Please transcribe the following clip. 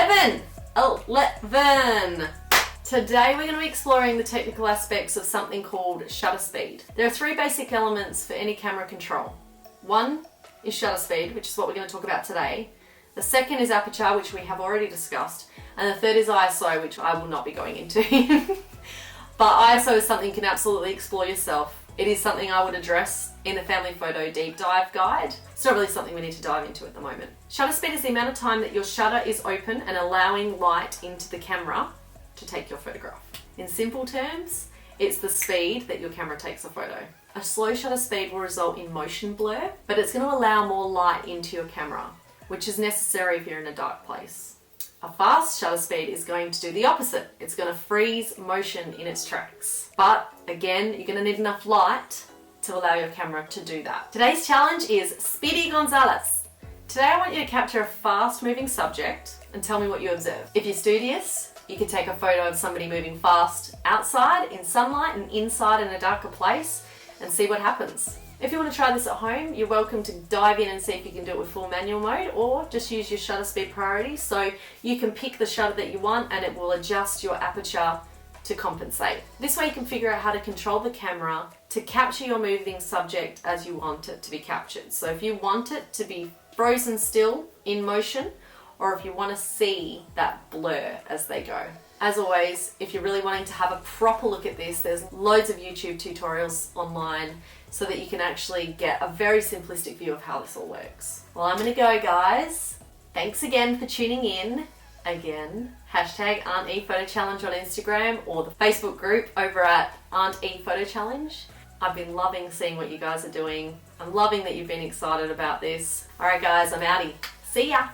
11. Today we're going to be exploring the technical aspects of something called shutter speed. There are three basic elements for any camera control. One is shutter speed, which is what we're going to talk about today. The second is aperture, which we have already discussed. And the third is ISO, which I will not be going into. But ISO is something you can absolutely explore yourself. It is something I would address in the family photo deep dive guide. It's not really something we need to dive into at the moment. Shutter speed is the amount of time that your shutter is open and allowing light into the camera to take your photograph. In simple terms, it's the speed that your camera takes a photo. A slow shutter speed will result in motion blur, but it's going to allow more light into your camera, which is necessary if you're in a dark place. A fast shutter speed is going to do the opposite. It's going to freeze motion in its tracks. But again, you're going to need enough light to allow your camera to do that. Today's challenge is Speedy Gonzalez. Today I want you to capture a fast moving subject and tell me what you observe. If you're studious, you can take a photo of somebody moving fast outside in sunlight and inside in a darker place and see what happens. If you want to try this at home, you're welcome to dive in and see if you can do it with full manual mode, or just use your shutter speed priority so you can pick the shutter that you want and it will adjust your aperture to compensate. This way you can figure out how to control the camera to capture your moving subject as you want it to be captured. So if you want it to be frozen still in motion, or if you want to see that blur as they go. As always, if you're really wanting to have a proper look at this, there's loads of YouTube tutorials online so that you can actually get a very simplistic view of how this all works. Well, I'm going to go, guys. Thanks again for tuning in. Again, hashtag Aunt E Photo Challenge on Instagram or the Facebook group over at Aunt E Photo Challenge. I've been loving seeing what you guys are doing. I'm loving that you've been excited about this. All right, guys, I'm outie. See ya.